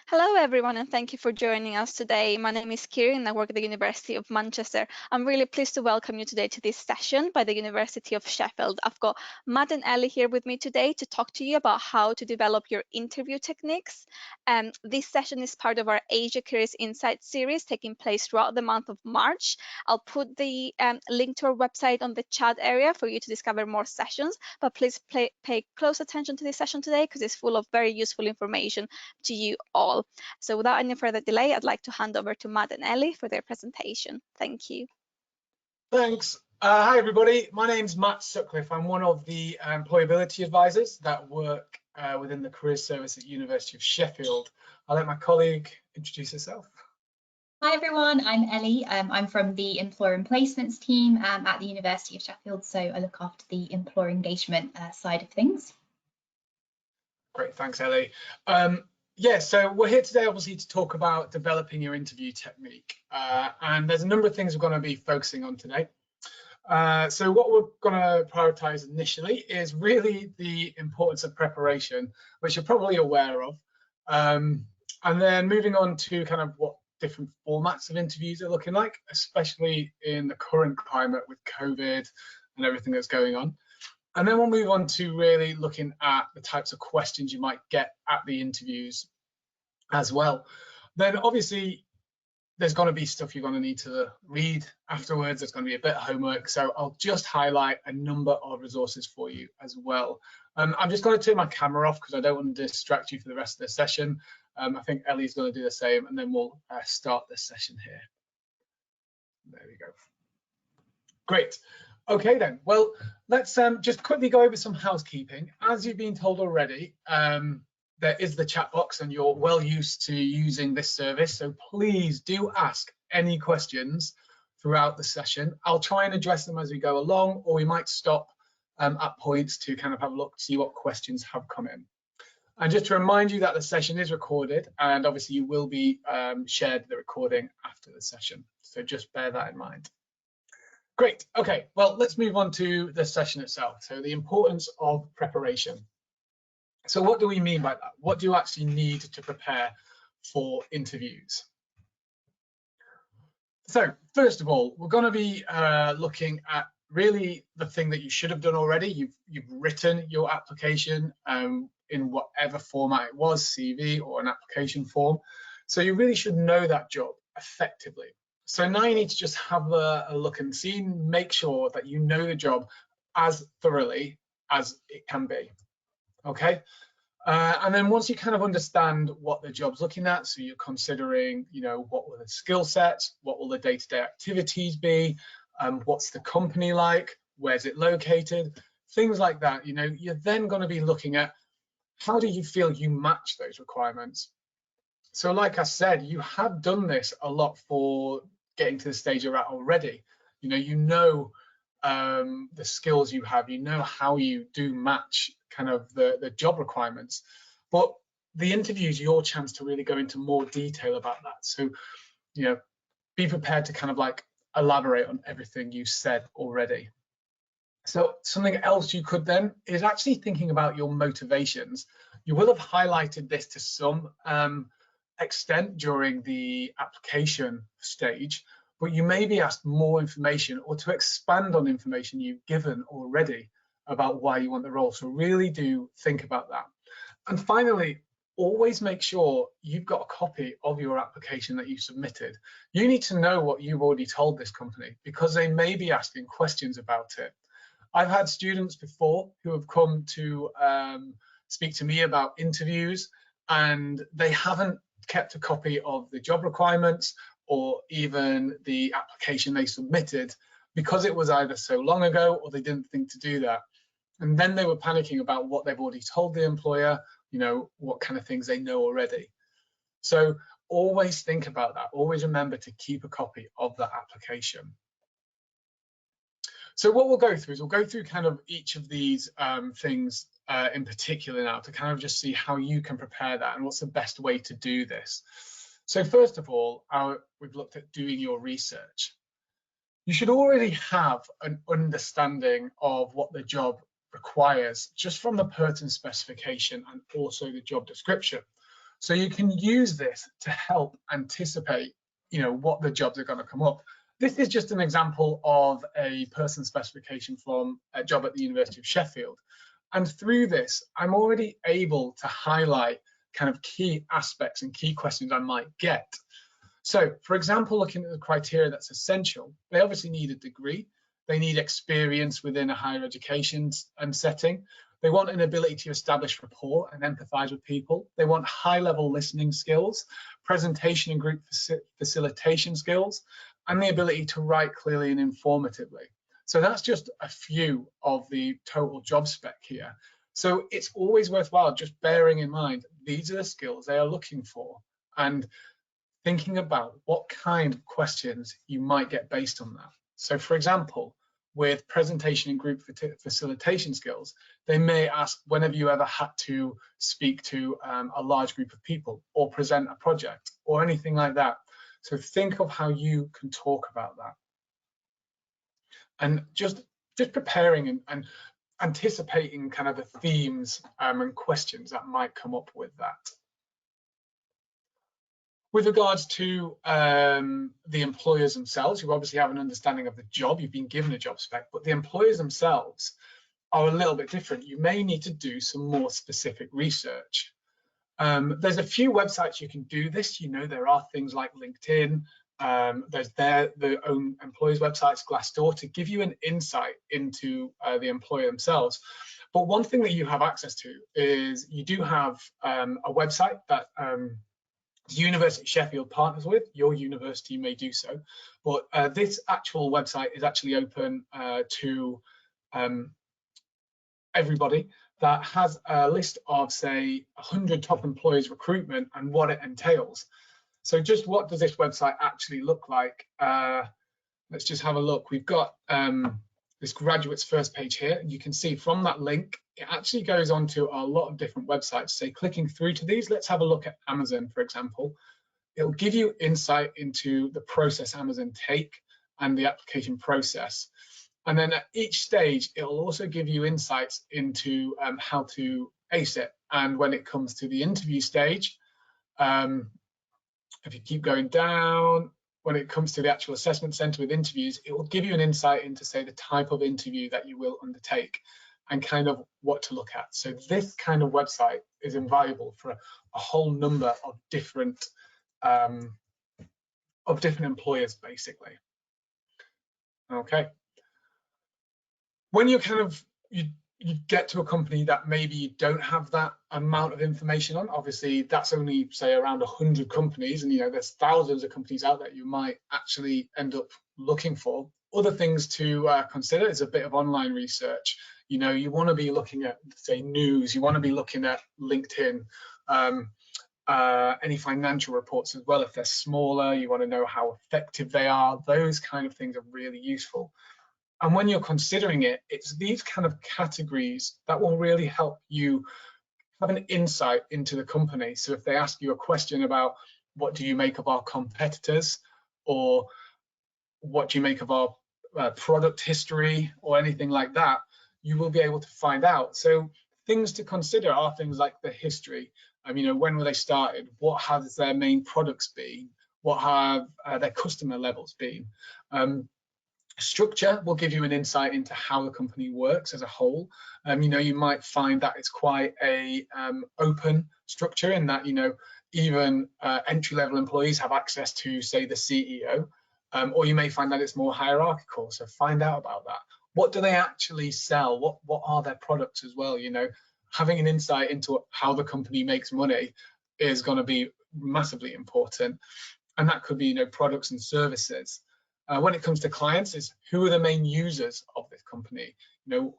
Hello everyone and thank you for joining us today. My name is Kiri and I work at the University of Manchester. I'm really pleased to welcome you today to this session by the University of Sheffield. I've got Matt and Ellie here with me today to talk to you about how to develop your interview techniques. This session is part of our Asia Careers Insights series taking place throughout the month of March. I'll put the link to our website on the chat area for you to discover more sessions, but please pay close attention to this session today because it's full of very useful information to you all. So without any further delay, I'd like to hand over to Matt and Ellie for their presentation. Thank you. Thanks. Hi, everybody. My name's Matt Sutcliffe. I'm one of the employability advisors that work within the Careers Service at University of Sheffield. I'll let my colleague introduce herself. Hi everyone, I'm Ellie. I'm from the Employer and Placements team at the University of Sheffield, so I look after the employer engagement side of things. Great, thanks Ellie. Yeah, so we're here today obviously to talk about developing your interview technique, and there's a number of things we're going to be focusing on today. So what we're going to prioritize initially is really the importance of preparation, which you're probably aware of, and then moving on to kind of what different formats of interviews are looking like, especially in the current climate with COVID and everything that's going on. And then we'll move on to really looking at the types of questions you might get at the interviews as well. Then obviously there's going to be stuff you're going to need to read afterwards. There's going to be a bit of homework. So I'll just highlight a number of resources for you as well. I'm just going to turn my camera off because I don't want to distract you for the rest of the session. I think Ellie's going to do the same, and then we'll start this session here. There we go. Great. Okay then, well, let's just quickly go over some housekeeping. As you've been told already, there is the chat box and you're well used to using this service, so please do ask any questions throughout the session. I'll try and address them as we go along, or we might stop at points to kind of have a look, see what questions have come in. And just to remind you that the session is recorded, and obviously you will be shared the recording after the session, so just bear that in mind. Great, okay, well, let's move on to the session itself. So the importance of preparation. So what do we mean by that? What do you actually need to prepare for interviews? So first of all, we're going to be looking at really the thing that you should have done already. You've written your application in whatever format it was, CV or an application form. So you really should know that job effectively. So now you need to just have a look and see, make sure that you know the job as thoroughly as it can be, okay? And then once you kind of understand what the job's looking at, so you're considering, you know, what will the skill sets, what will the day-to-day activities be, what's the company like, where's it located, things like that, you know, you're then going to be looking at how do you feel you match those requirements. So like I said, you have done this a lot for getting to the stage you're at already. You know the skills you have, you know how you do match kind of the job requirements. But the interview is your chance to really go into more detail about that. So, you know, be prepared to kind of like elaborate on everything you said already. So something else you could then is actually thinking about your motivations. You will have highlighted this to some extent during the application stage, but you may be asked more information or to expand on information you've given already about why you want the role. So really do think about that. And finally, always make sure you've got a copy of your application that you submitted. You need to know what you've already told this company because they may be asking questions about it. I've had students before who have come to speak to me about interviews and they haven't kept a copy of the job requirements or even the application they submitted because it was either so long ago or they didn't think to do that. And then they were panicking about what they've already told the employer, you know, what kind of things they know already. So always think about that. Always remember to keep a copy of that application. So what we'll go through is we'll go through kind of each of these things in particular now to kind of just see how you can prepare that and what's the best way to do this. So first of all, we've looked at doing your research. You should already have an understanding of what the job requires just from the pertinent specification and also the job description. So you can use this to help anticipate, what the jobs are going to come up. This is just an example of a person specification from a job at the University of Sheffield. And through this, I'm already able to highlight kind of key aspects and key questions I might get. So, for example, looking at the criteria that's essential, they obviously need a degree. They need experience within a higher education setting. They want an ability to establish rapport and empathize with people. They want high-level listening skills, presentation and group facilitation skills, and the ability to write clearly and informatively. So that's just a few of the total job spec here. So it's always worthwhile just bearing in mind, these are the skills they are looking for, and thinking about what kind of questions you might get based on that. So for example, with presentation and group facilitation skills, they may ask, when have you ever had to speak to a large group of people or present a project or anything like that? So think of how you can talk about that. And just preparing and anticipating kind of the themes and questions that might come up with that. With regards to the employers themselves, you obviously have an understanding of the job, you've been given a job spec, but the employers themselves are a little bit different. You may need to do some more specific research. There's a few websites you can do this. There are things like LinkedIn, there's their own employers' websites, Glassdoor, to give you an insight into the employer themselves. But one thing that you have access to is you do have a website that the University of Sheffield partners with. Your university may do so, but this actual website is actually open to everybody, that has a list of, say, 100 top employers recruitment and what it entails. So just what does this website actually look like? Let's just have a look. We've got this graduate's first page here, and you can see from that link, it actually goes on to a lot of different websites. So clicking through to these, let's have a look at Amazon, for example. It'll give you insight into the process Amazon take and the application process. And then at each stage, it'll also give you insights into how to ace it. And when it comes to the interview stage, if you keep going down, when it comes to the actual assessment center with interviews, it will give you an insight into, say, the type of interview that you will undertake and kind of what to look at. So this kind of website is invaluable for a whole number of different employers, basically. Okay. When you're you get to a company that maybe you don't have that amount of information on, obviously that's only, say, around 100 companies, and there's thousands of companies out there you might actually end up looking for. Other things to consider is a bit of online research. You want to be looking at, say, news, you want to be looking at LinkedIn, any financial reports as well. If they're smaller, you want to know how effective they are. Those kind of things are really useful. And when you're considering it, it's these kind of categories that will really help you have an insight into the company. So if they ask you a question about what do you make of our competitors, or what do you make of our product history, or anything like that, you will be able to find out. So things to consider are things like the history. When were they started? What has their main products been? What have their customer levels been? Structure will give you an insight into how the company works as a whole. You might find that it's quite a open structure, in that even entry-level employees have access to, say, the CEO, or you may find that it's more hierarchical. So find out about that. What do they actually sell? What are their products as well? Having an insight into how the company makes money is going to be massively important, and that could be products and services. When it comes to clients, is who are the main users of this company? Who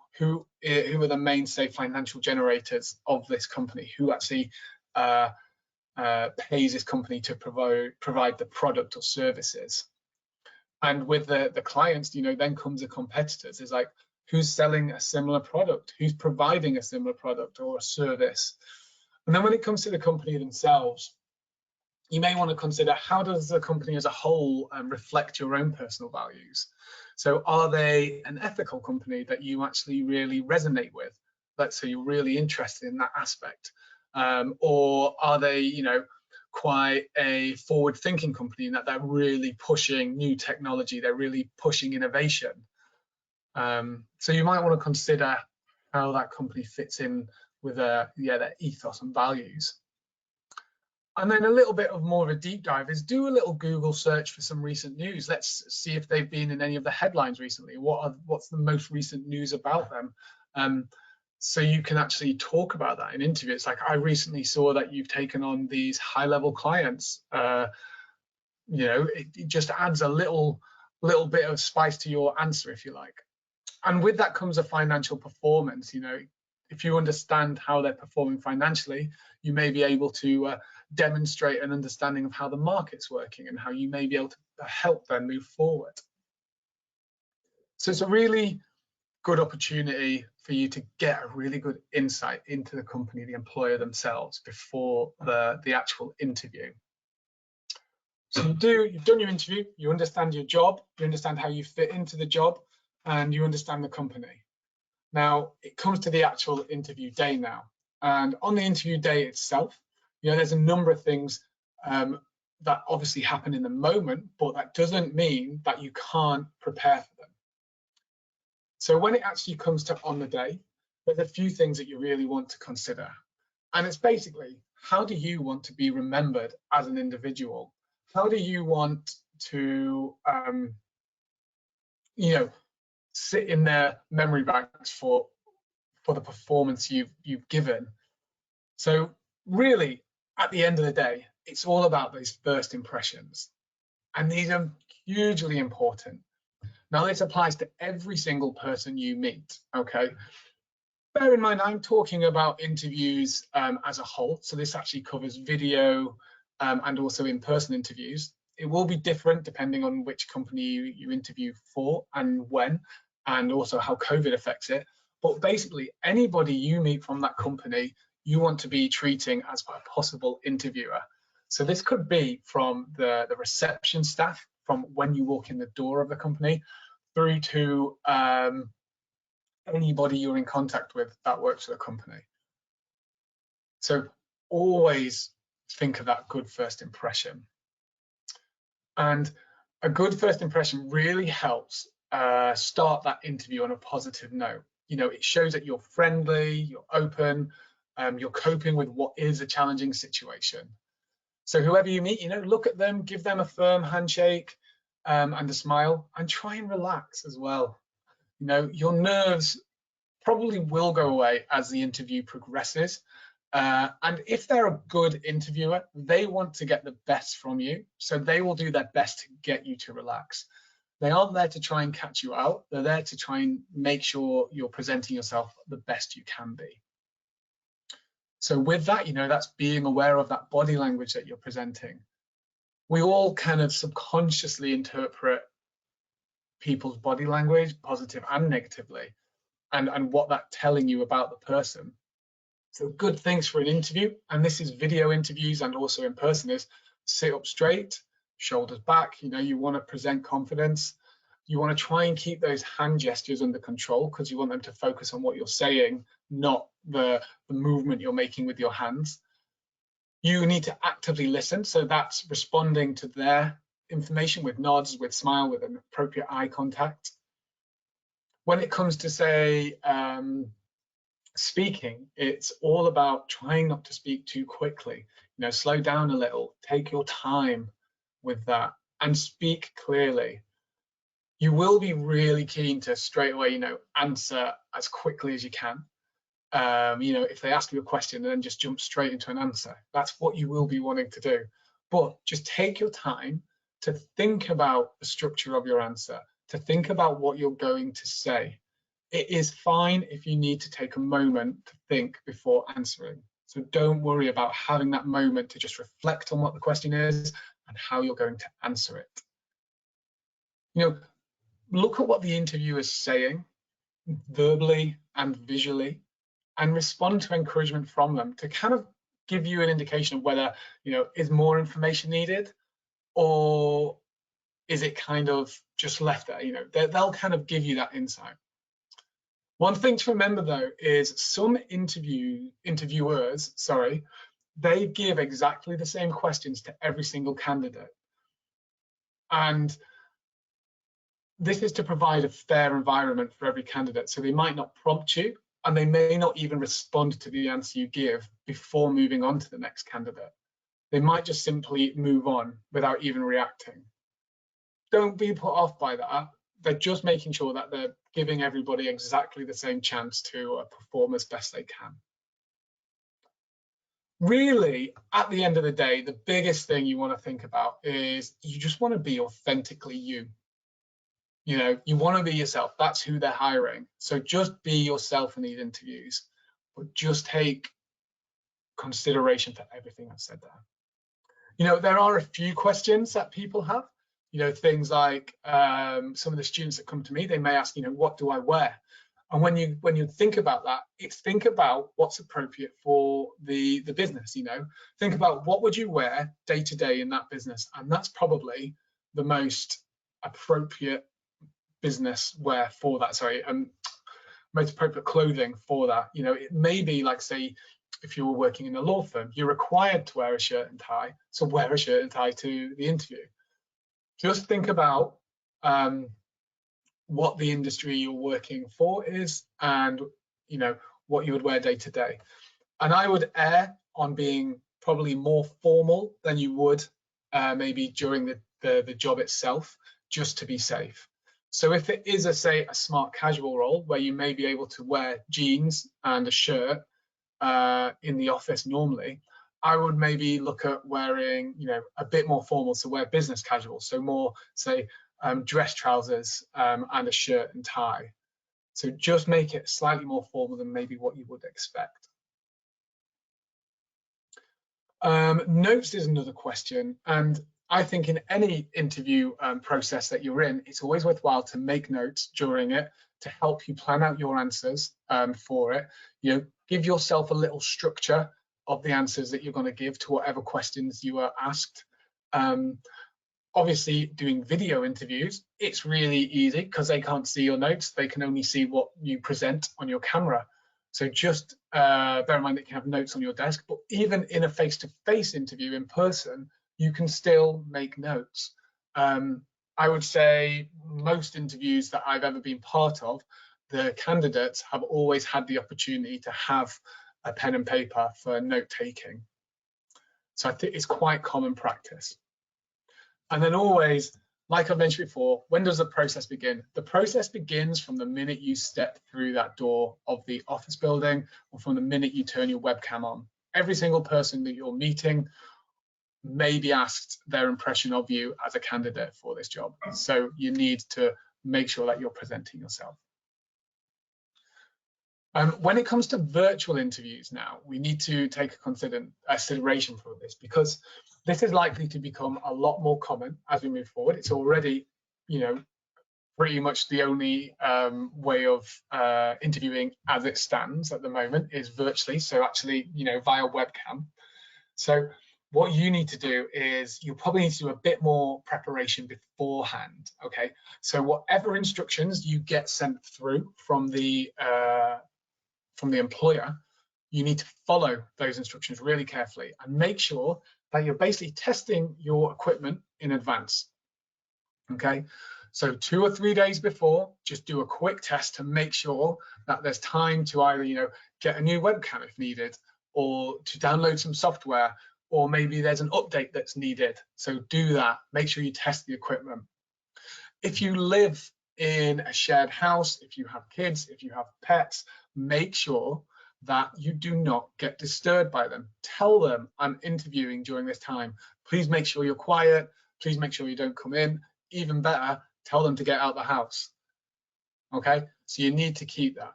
are the main, say, financial generators of this company? Who actually pays this company to provide the product or services? And with the clients, then comes the competitors. It's like, who's selling a similar product? Who's providing a similar product or a service? And then when it comes to the company themselves, you may want to consider, how does the company as a whole reflect your own personal values? So are they an ethical company that you actually really resonate with? Let's say you're really interested in that aspect. Or are they, quite a forward-thinking company in that they're really pushing new technology, they're really pushing innovation? So you might want to consider how that company fits in with their ethos and values. And then a little bit of more of a deep dive is do a little Google search for some recent news. Let's see if they've been in any of the headlines recently. What's the most recent news about them? So you can actually talk about that in interviews. Like, I recently saw that you've taken on these high-level clients. It just adds a little bit of spice to your answer, if you like. And with that comes a financial performance. If you understand how they're performing financially, you may be able to demonstrate an understanding of how the market's working and how you may be able to help them move forward. So it's a really good opportunity for you to get a really good insight into the company, the employer themselves, before the actual interview. So you've done your interview, you understand your job, you understand how you fit into the job, and you understand the company. Now it comes to the actual interview day now. And on the interview day itself, there's a number of things that obviously happen in the moment, but that doesn't mean that you can't prepare for them. So when it actually comes to on the day, there's a few things that you really want to consider. And it's basically, how do you want to be remembered as an individual? How do you want to, sit in their memory banks for the performance you've given? So really, at the end of the day, it's all about those first impressions. And these are hugely important. Now, this applies to every single person you meet, okay? Bear in mind, I'm talking about interviews as a whole. So this actually covers video and also in-person interviews. It will be different depending on which company you interview for and when, and also how COVID affects it. But basically, anybody you meet from that company, you want to be treating as a possible interviewer. So this could be from the reception staff, from when you walk in the door of the company, through to anybody you're in contact with that works for the company. So always think of that good first impression. And a good first impression really helps start that interview on a positive note. It shows that you're friendly, you're open, you're coping with what is a challenging situation. So whoever you meet, look at them, give them a firm handshake and a smile, and try and relax as well. Your nerves probably will go away as the interview progresses. And if they're a good interviewer, they want to get the best from you. So they will do their best to get you to relax. They aren't there to try and catch you out. They're there to try and make sure you're presenting yourself the best you can be. So with that, that's being aware of that body language that you're presenting. We all kind of subconsciously interpret people's body language, positive and negatively, and what that's telling you about the person. So good things for an interview, and this is video interviews and also in person, is sit up straight, shoulders back. You want to present confidence. You want to try and keep those hand gestures under control, because you want them to focus on what you're saying, not the movement you're making with your hands. You need to actively listen. So that's responding to their information with nods, with smile, with an appropriate eye contact. When it comes to, say, speaking, it's all about trying not to speak too quickly. Slow down a little, take your time with that, and speak clearly. You will be really keen to straight away, answer as quickly as you can. If they ask you a question and then just jump straight into an answer, that's what you will be wanting to do. But just take your time to think about the structure of your answer, to think about what you're going to say. It is fine if you need to take a moment to think before answering. So don't worry about having that moment to just reflect on what the question is and how you're going to answer it. Look at what the interviewer is saying, verbally and visually, and respond to encouragement from them to kind of give you an indication of whether, is more information needed, or is it kind of just left there? They'll kind of give you that insight. One thing to remember though is some interviewers, they give exactly the same questions to every single candidate. And this is to provide a fair environment for every candidate. So they might not prompt you, and they may not even respond to the answer you give before moving on to the next candidate. They might just simply move on without even reacting. Don't be put off by that. They're just making sure that they're giving everybody exactly the same chance to perform as best they can. Really, at the end of the day, the biggest thing you want to think about is you just want to be authentically you. You know, you want to be yourself. That's who they're hiring. So just be yourself in these interviews, but just take consideration for everything I've said there. You know, there are a few questions that people have. You know, things like some of the students that come to me, they may ask, you know, what do I wear? And when you think about that, it's think about what's appropriate for the business. You know, think about what would you wear day to day in that business, and that's probably the most appropriate business wear for that. Most appropriate clothing for that. You know, it may be like, say, if you were working in a law firm, you're required to wear a shirt and tie, so wear a shirt and tie to the interview. Just think about what the industry you're working for is, and you know what you would wear day to day. And I would err on being probably more formal than you would maybe during the job itself, just to be safe. So if it is say a smart casual role where you may be able to wear jeans and a shirt in the office normally, I would maybe look at wearing, you know, a bit more formal, so wear business casual, so more say dress trousers and a shirt and tie. So just make it slightly more formal than maybe what you would expect. Notes is another question, and I think in any interview process that you're in, it's always worthwhile to make notes during it to help you plan out your answers for it. You know, give yourself a little structure of the answers that you're going to give to whatever questions you are asked. Obviously, doing video interviews, it's really easy because they can't see your notes. They can only see what you present on your camera. So just bear in mind that you can have notes on your desk, but even in a face-to-face interview in person, you can still make notes. I would say most interviews that I've ever been part of, the candidates have always had the opportunity to have a pen and paper for note taking. So I think it's quite common practice. And then always, like I mentioned before, when does the process begin? The process begins from the minute you step through that door of the office building, or from the minute you turn your webcam on. Every single person that you're meeting may be asked their impression of you as a candidate for this job. So you need to make sure that you're presenting yourself. When it comes to virtual interviews now, we need to take a consideration for this, because this is likely to become a lot more common as we move forward. It's already, you know, pretty much the only way of interviewing as it stands at the moment is virtually, so actually, you know, via webcam. So what you need to do is you'll probably need to do a bit more preparation beforehand, okay? So whatever instructions you get sent through from the employer, you need to follow those instructions really carefully and make sure that you're basically testing your equipment in advance, okay? So 2 or 3 days before, just do a quick test to make sure that there's time to either, you know, get a new webcam if needed, or to download some software, or maybe there's an update that's needed. So do that, make sure you test the equipment. If you live in a shared house, if you have kids, if you have pets, make sure that you do not get disturbed by them. Tell them, I'm interviewing during this time. Please make sure you're quiet. Please make sure you don't come in. Even better, tell them to get out the house. Okay, so you need to keep that.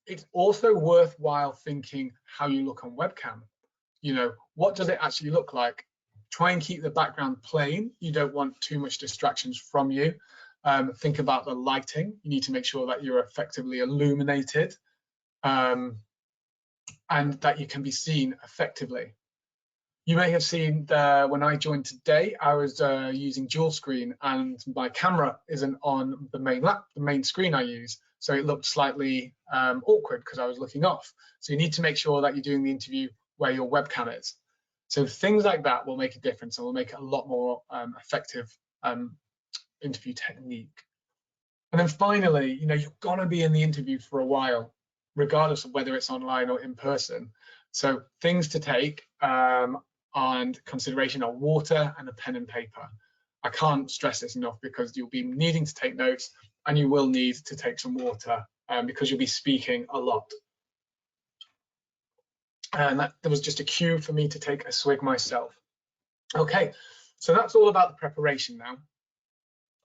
It's also worthwhile thinking how you look on webcam. You know, what does it actually look like? Try and keep the background plain. You don't want too much distractions from you. Think about the lighting. You need to make sure that you're effectively illuminated and that you can be seen effectively. You may have seen when I joined today, I was using dual screen, and my camera isn't on the main screen I use. So it looked slightly awkward because I was looking off. So you need to make sure that you're doing the interview where your webcam is. So things like that will make a difference and will make it a lot more effective interview technique. And then finally, you're gonna be in the interview for a while, regardless of whether it's online or in person. So things to take and consideration are water and a pen and paper. I can't stress this enough because you'll be needing to take notes, and you will need to take some water because you'll be speaking a lot. And there was just a cue for me to take a swig myself. Okay, so that's all about the preparation now.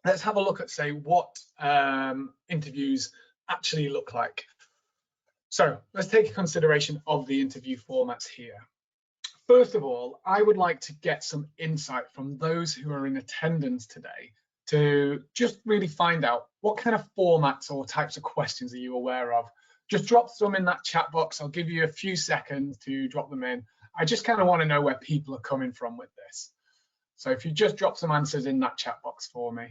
Let's have a look at, say, what interviews actually look like. So let's take a consideration of the interview formats here. First of all, I would like to get some insight from those who are in attendance today to just really find out what kind of formats or types of questions are you aware of. Just drop some in that chat box. I'll give you a few seconds to drop them in. I just kind of want to know where people are coming from with this. So if you just drop some answers in that chat box for me.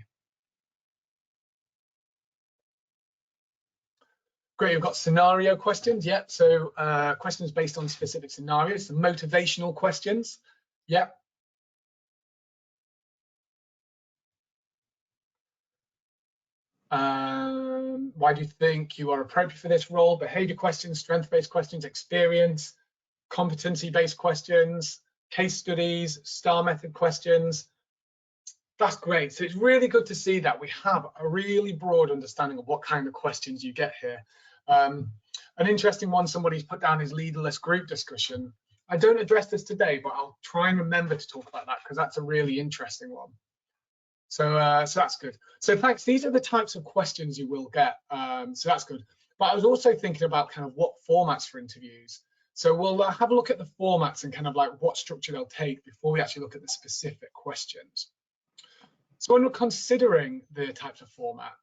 Great, we've got scenario questions. Yep, so questions based on specific scenarios, some motivational questions. Yep. Why do you think you are appropriate for this role? Behavior questions, strength-based questions, experience, competency-based questions, case studies, STAR method questions. That's great. So it's really good to see that we have a really broad understanding of what kind of questions you get here. An interesting one somebody's put down is leaderless group discussion. I don't address this today, but I'll try and remember to talk about that because that's a really interesting one. So that's good. So thanks. These are the types of questions you will get. So that's good. But I was also thinking about kind of what formats for interviews. So we'll have a look at the formats and kind of like what structure they'll take before we actually look at the specific questions. So when we're considering the types of format,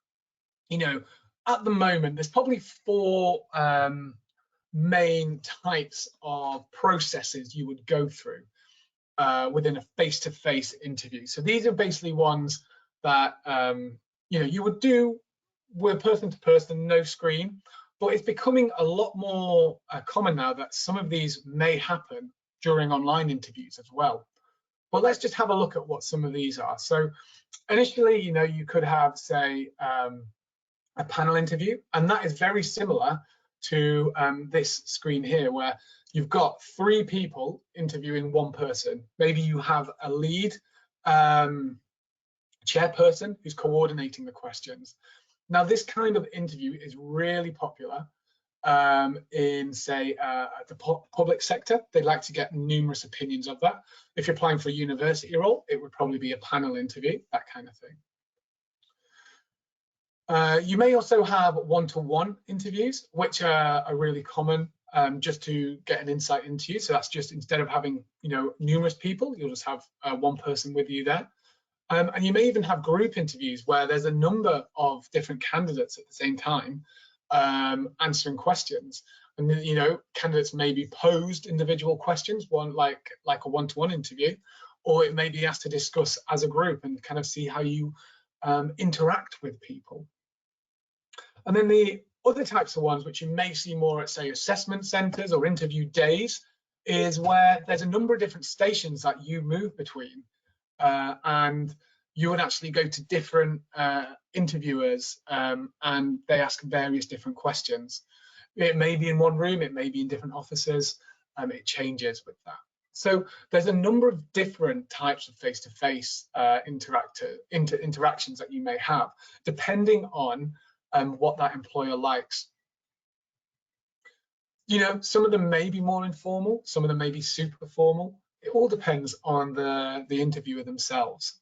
at the moment, there's probably four main types of processes you would go through within a face-to-face interview. So these are basically ones that you would do with person to person, no screen, but it's becoming a lot more common now that some of these may happen during online interviews as well. But let's just have a look at what some of these are. So initially, you could have, say, a panel interview, and that is very similar to this screen here, where you've got 3 people interviewing 1 person. Maybe you have a lead chairperson who's coordinating the questions. Now, this kind of interview is really popular in, say, the public sector. They like to get numerous opinions of that. If you're applying for a university role, it would probably be a panel interview, that kind of thing. You may also have one-to-one interviews, which are really common just to get an insight into you. So that's just instead of having numerous people, you'll just have 1 person with you there. And you may even have group interviews where there's a number of different candidates at the same time answering questions. And candidates may be posed individual questions, like a one-to-one interview, or it may be asked to discuss as a group and kind of see how you interact with people. And then the other types of ones, which you may see more at, say, assessment centres or interview days, is where there's a number of different stations that you move between. And you would actually go to different interviewers and they ask various different questions. It may be in one room, it may be in different offices, it changes with that. So there's a number of different types of face-to-face interactions that you may have, depending on what that employer likes. Some of them may be more informal, some of them may be super formal. It all depends on the interviewer themselves.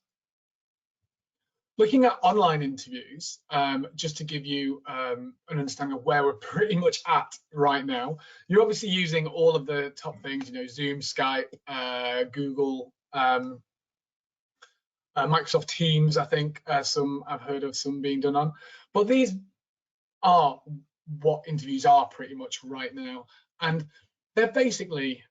Looking at online interviews, just to give you an understanding of where we're pretty much at right now, you're obviously using all of the top things, Zoom, Skype, Google, Microsoft Teams, I think some I've heard of some being done on. But these are what interviews are pretty much right now. And they're basically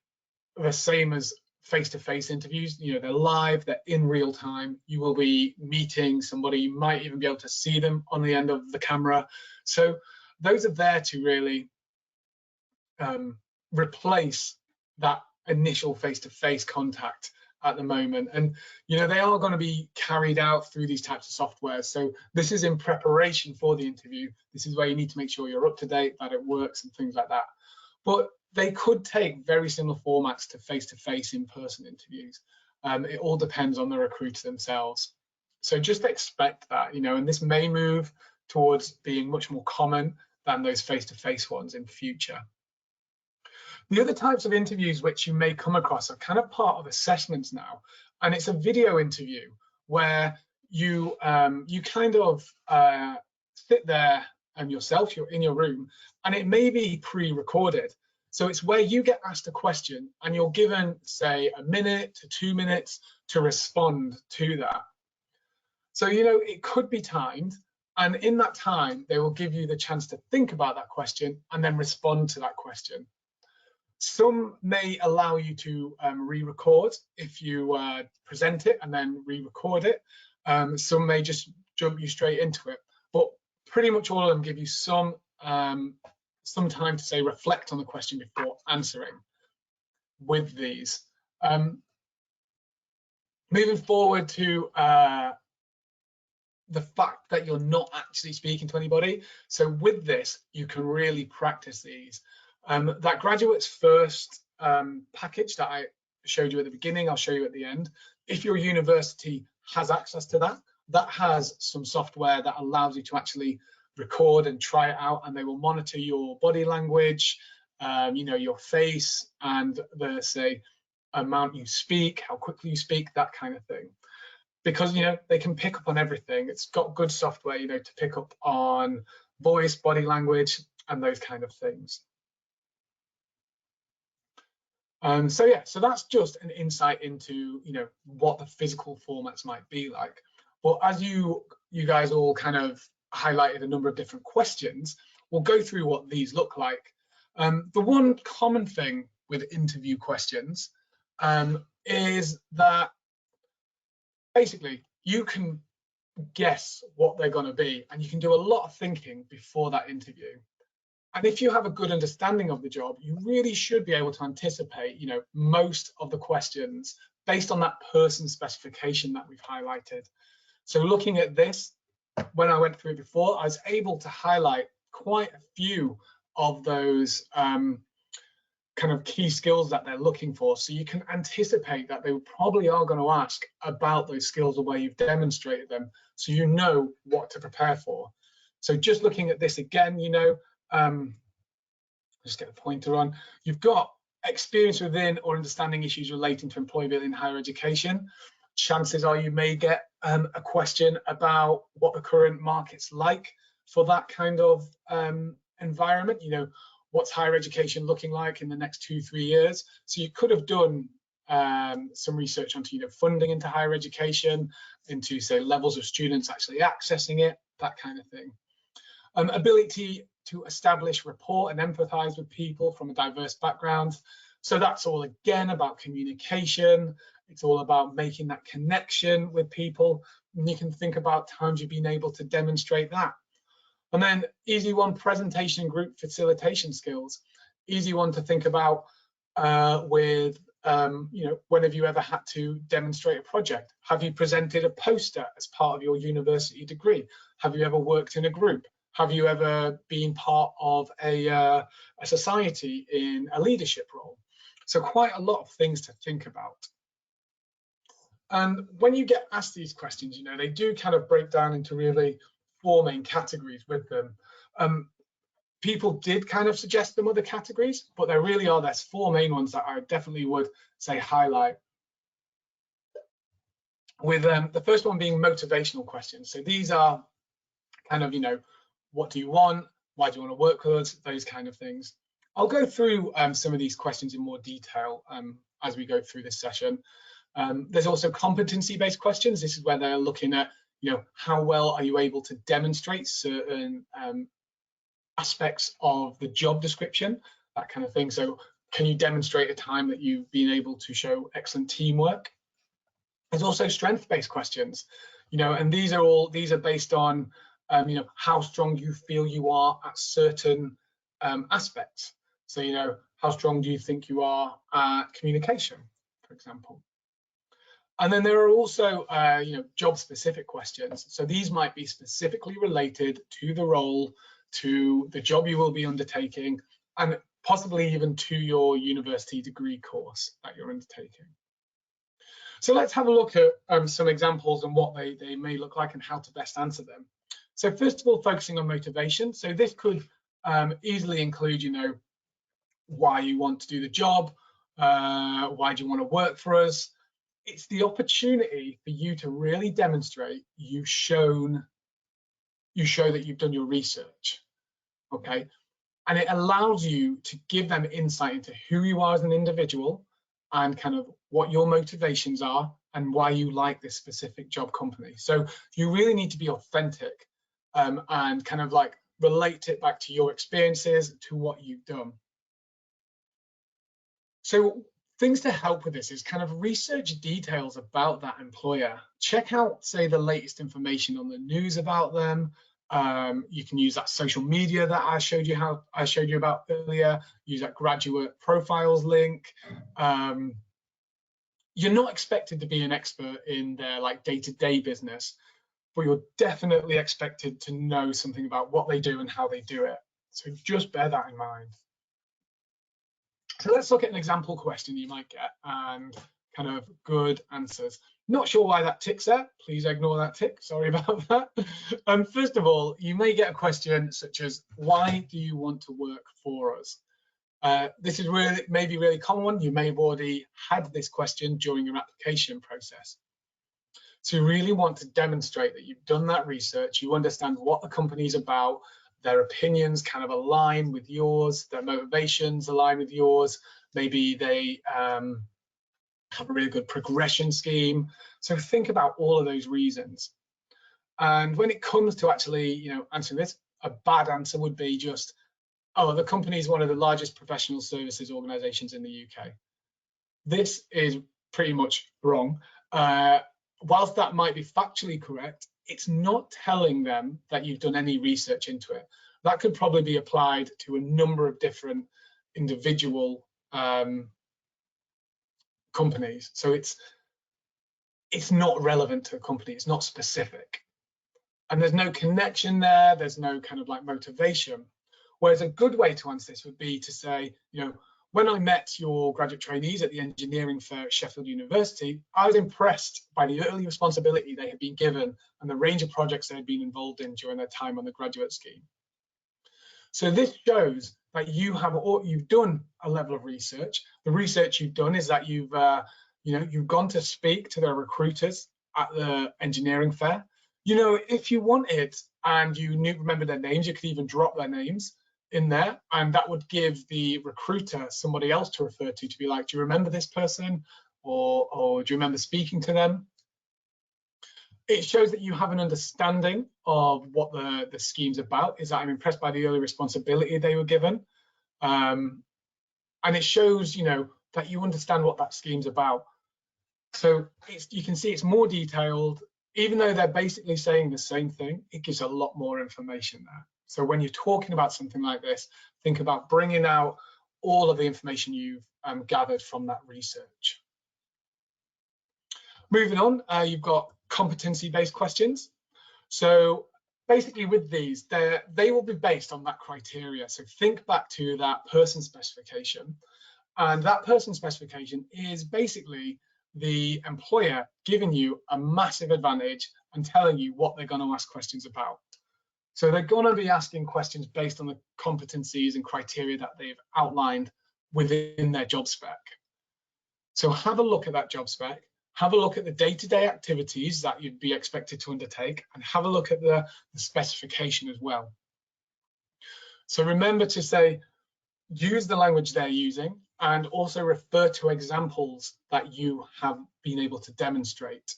the same as face-to-face interviews. You know, they're live, they're in real time. You will be meeting somebody, you might even be able to see them on the end of the camera. So those are there to really replace that initial face-to-face contact at the moment. And you know, they are going to be carried out through these types of software. So this is in preparation for the interview. This is where you need to make sure you're up to date, that it works and things like that. But they could take very similar formats to face-to-face in-person interviews. It all depends on the recruiter themselves. So just expect that, you know, and this may move towards being much more common than those face-to-face ones in future. The other types of interviews which you may come across are kind of part of assessments now, and it's a video interview where you kind of sit there and yourself, you're in your room, and it may be pre-recorded. So it's where you get asked a question and you're given, say, 1 minute to 2 minutes to respond to that. So, you know, it could be timed, and in that time, they will give you the chance to think about that question and then respond to that question. Some may allow you to re-record if you present it and then re-record it. Some may just jump you straight into it, but pretty much all of them give you some time to, say, reflect on the question before answering with these. Moving forward to the fact that you're not actually speaking to anybody. So with this, you can really practice these. That graduates first package that I showed you at the beginning, I'll show you at the end. If your university has access to that, that has some software that allows you to actually record and try it out, and they will monitor your body language, you know, your face, and the, say, amount you speak, how quickly you speak, that kind of thing. Because, you know, they can pick up on everything. It's got good software, you know, to pick up on voice, body language, and those kind of things. So yeah, so that's just an insight into, you know, what the physical formats might be like. But as you guys all kind of highlighted a number of different questions, we'll go through what these look like. The one common thing with interview questions is that basically you can guess what they're going to be, and you can do a lot of thinking before that interview. And if you have a good understanding of the job, you really should be able to anticipate, you know, most of the questions based on that person specification that we've highlighted. So looking at this, when I went through it before, I was able to highlight quite a few of those kind of key skills that they're looking for. So you can anticipate that they probably are going to ask about those skills or where you've demonstrated them, so you know what to prepare for. So just looking at this again, you know, just get the pointer on. You've got experience within or understanding issues relating to employability in higher education. Chances are you may get a question about what the current market's like for that kind of environment. You know, what's higher education looking like in the next 2-3 years? So you could have done some research onto, you know, funding into higher education, into, say, levels of students actually accessing it, that kind of thing. Ability to establish rapport and empathize with people from a diverse background. So that's all again about communication. It's all about making that connection with people. And you can think about times you've been able to demonstrate that. And then easy one, presentation and group facilitation skills. Easy one to think about with, you know, when have you ever had to demonstrate a project? Have you presented a poster as part of your university degree? Have you ever worked in a group? Have you ever been part of a society in a leadership role? So quite a lot of things to think about. And when you get asked these questions, you know, they do kind of break down into really 4 main categories with them. People did kind of suggest some other categories, but there really are, there's 4 main ones that I definitely would say highlight. With the first one being motivational questions. So these are kind of, you know, what do you want? Why do you want to work with us? Those kind of things. I'll go through some of these questions in more detail as we go through this session. There's also competency-based questions. This is where they're looking at, you know, how well are you able to demonstrate certain aspects of the job description, that kind of thing. So Can you demonstrate a time that you've been able to show excellent teamwork? There's also strength-based questions, and these are based on, how strong you feel you are at certain aspects. So, how strong do you think you are at communication, for example? And then there are also, job-specific questions. So these might be specifically related to the role, to the job you will be undertaking, and possibly even to your university degree course that you're undertaking. So let's have a look at some examples and what they may look like and how to best answer them. So first of all, focusing on motivation. So this could easily include, why you want to do the job, why do you want to work for us? It's the opportunity for you to really demonstrate you show that you've done your research, okay? And it allows you to give them insight into who you are as an individual and kind of what your motivations are and why you like this specific job company. So you really need to be authentic and kind of like relate it back to your experiences, to what you've done. So things to help with this is kind of research details about that employer. Check out, say, the latest information on the news about them. You can use that social media that I showed you about earlier. Use that graduate profiles link. You're not expected to be an expert in their day-to-day business, but you're definitely expected to know something about what they do and how they do it. So just bear that in mind. So let's look at an example question you might get and kind of good answers. Not sure why that tick's there. Please ignore that tick. Sorry about that. First of all, you may get a question such as, why do you want to work for us? This is maybe really common one. You may have already had this question during your application process. So you really want to demonstrate that you've done that research, you understand what the company's about, their opinions kind of align with yours, their motivations align with yours. Maybe they have a really good progression scheme. So think about all of those reasons. And when it comes to actually, answering this, a bad answer would be just, oh, the company is one of the largest professional services organizations in the UK. This is pretty much wrong. Whilst that might be factually correct, it's not telling them that you've done any research into it. That could probably be applied to a number of different individual companies. So it's not relevant to a company, it's not specific. And there's no connection there, there's no kind of motivation. Whereas a good way to answer this would be to say, when I met your graduate trainees at the engineering fair at Sheffield University, I was impressed by the early responsibility they had been given and the range of projects they had been involved in during their time on the graduate scheme. So this shows that you've done a level of research. The research you've done is that you've gone to speak to their recruiters at the engineering fair. If you wanted and you remember their names, you could even drop their names in there, and that would give the recruiter somebody else to refer to be like, do you remember this person, or do you remember speaking to them? It shows that you have an understanding of what the scheme's about, is that I'm impressed by the early responsibility they were given, and it shows that you understand what that scheme's about. So you can see it's more detailed. Even though they're basically saying the same thing, it gives a lot more information there. So when you're talking about something like this, think about bringing out all of the information you've gathered from that research. Moving on, you've got competency-based questions. So basically with these, they will be based on that criteria. So think back to that person specification. And that person specification is basically the employer giving you a massive advantage and telling you what they're going to ask questions about. So they're going to be asking questions based on the competencies and criteria that they've outlined within their job spec. So have a look at that job spec, have a look at the day-to-day activities that you'd be expected to undertake, and have a look at the specification as well. So remember to say, use the language they're using, and also refer to examples that you have been able to demonstrate.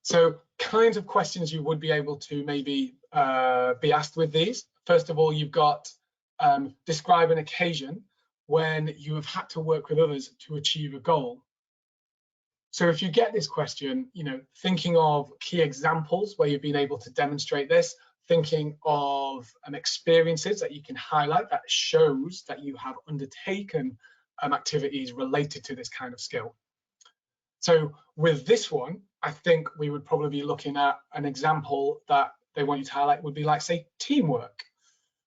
So kinds of questions you would be able to maybe be asked with these. First of all, you've got describe an occasion when you have had to work with others to achieve a goal. So if you get this question, thinking of key examples where you've been able to demonstrate this, thinking of experiences that you can highlight that shows that you have undertaken activities related to this kind of skill. So with this one, I think we would probably be looking at an example that they want you to highlight would be like, say, teamwork.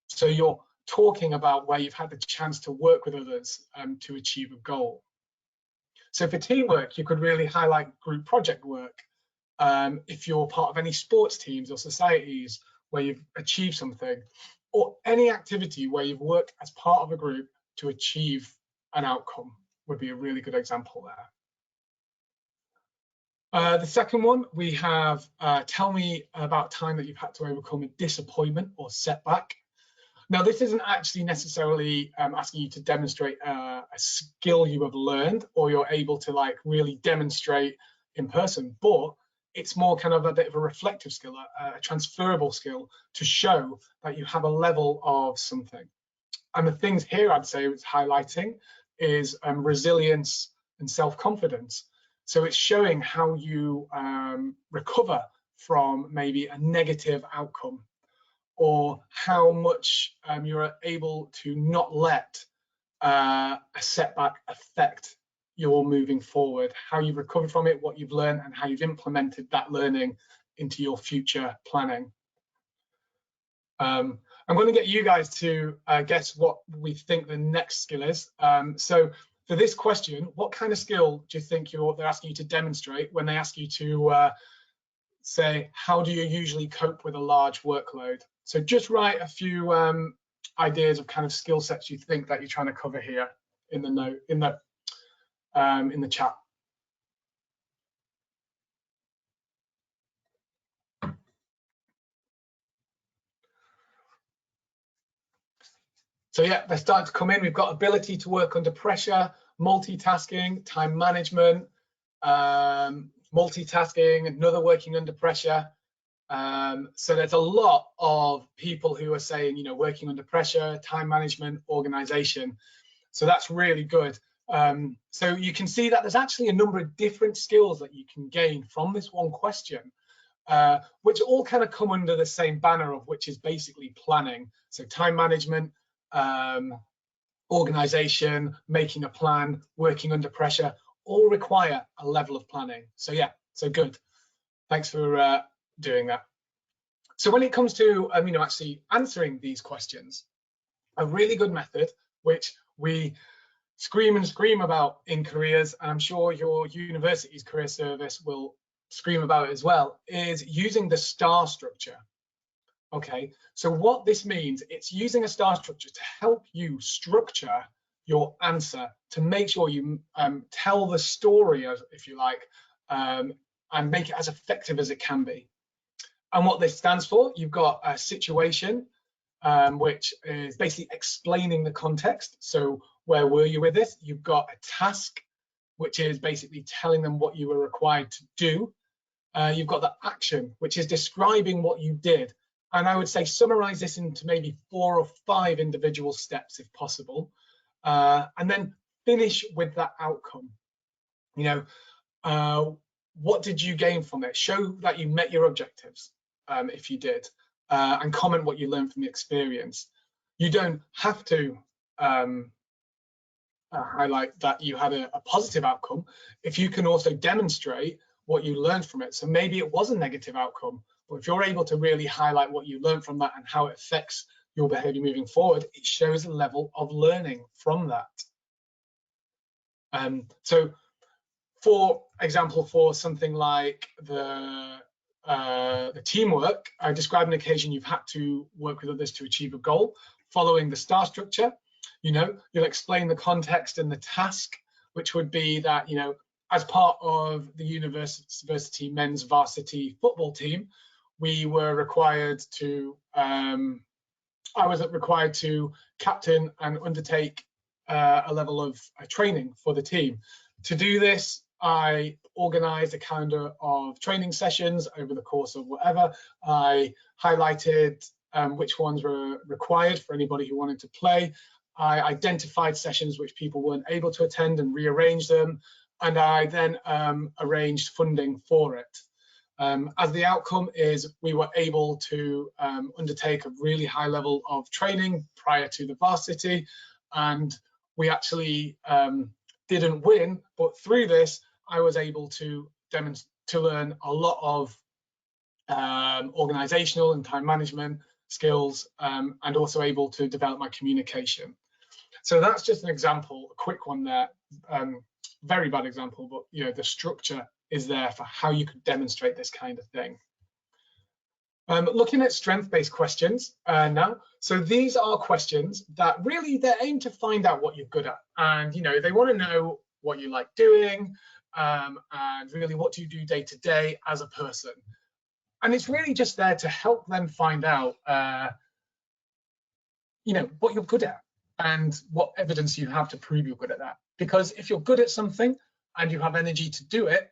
So you're talking about where you've had the chance to work with others to achieve a goal. So for teamwork, you could really highlight group project work. If you're part of any sports teams or societies where you've achieved something, or any activity where you've worked as part of a group to achieve an outcome would be a really good example there. The second one, we have tell me about a time that you've had to overcome a disappointment or setback. Now, this isn't actually necessarily asking you to demonstrate a skill you have learned or you're able to really demonstrate in person, but it's more kind of a bit of a reflective skill, a transferable skill to show that you have a level of something. And the things here I'd say it's highlighting is resilience and self-confidence. So it's showing how you recover from maybe a negative outcome, or how much you're able to not let a setback affect your moving forward, how you've recovered from it, what you've learned, and how you've implemented that learning into your future planning. I'm going to get you guys to guess what we think the next skill is. So for this question, what kind of skill do you think they're asking you to demonstrate when they ask you to say, how do you usually cope with a large workload? So just write a few ideas of kind of skill sets you think that you're trying to cover here in the note, in the chat. So yeah, they're starting to come in. We've got ability to work under pressure, multitasking, time management, multitasking, another working under pressure. So there's a lot of people who are saying, working under pressure, time management, organization. So that's really good. So you can see that there's actually a number of different skills that you can gain from this one question, which all kind of come under the same banner of which is basically planning. So time management, organization, making a plan, working under pressure, all require a level of planning. So yeah, so good. Thanks for doing that. So when it comes to actually answering these questions, a really good method, which we scream and scream about in careers, and I'm sure your university's career service will scream about it as well, is using the STAR structure. Okay, so what this means, it's using a STAR structure to help you structure your answer, to make sure you tell the story, if you like, and make it as effective as it can be. And what this stands for, you've got a situation, which is basically explaining the context. So where were you with this? You've got a task, which is basically telling them what you were required to do. You've got the action, which is describing what you did. And I would say summarize this into maybe 4 or 5 individual steps if possible. And then finish with that outcome. What did you gain from it? Show that you met your objectives, if you did, and comment what you learned from the experience. You don't have to highlight that you had a positive outcome if you can also demonstrate what you learned from it. So maybe it was a negative outcome, but if you're able to really highlight what you learned from that and how it affects your behavior moving forward, it shows a level of learning from that. So for example, for something like the teamwork, I describe an occasion you've had to work with others to achieve a goal. Following the STAR structure, you'll explain the context and the task, which would be that, as part of the university men's varsity football team, we were required to, I was required to captain and undertake a level of training for the team. To do this, I organized a calendar of training sessions over the course of whatever. I highlighted which ones were required for anybody who wanted to play. I identified sessions which people weren't able to attend and rearranged them, and I then arranged funding for it. As the outcome is, we were able to undertake a really high level of training prior to the varsity, and we actually didn't win, but through this, I was able to learn a lot of organizational and time management skills, and also able to develop my communication. So that's just an example, a quick one there, very bad example, but you know, the structure is there for how you could demonstrate this kind of thing. Looking at strength-based questions now. So these are questions that really they're aimed to find out what you're good at, and you know, they want to know what you like doing, and really what do you do day to day as a person. And it's really just there to help them find out, you know, what you're good at and what evidence you have to prove you're good at that. Because if you're good at something and you have energy to do it,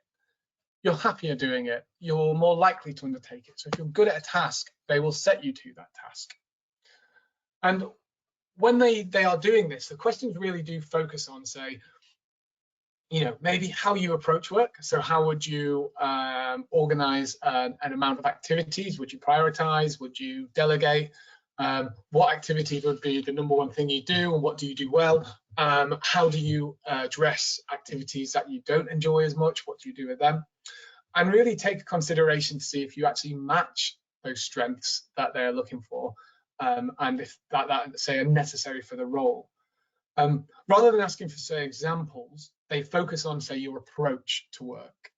you're happier doing it. You're more likely to undertake it. So if you're good at a task, they will set you to that task. And when they are doing this, the questions really do focus on, say, you know, maybe how you approach work. So how would you organize an amount of activities? Would you prioritize? Would you delegate? What activities would be the number one thing you do, and what do you do well? How do you address activities that you don't enjoy as much? What do you do with them? And really take consideration to see if you actually match those strengths that they're looking for, and if that say are necessary for the role. Rather than asking for, say, examples, they focus on, say, your approach to work.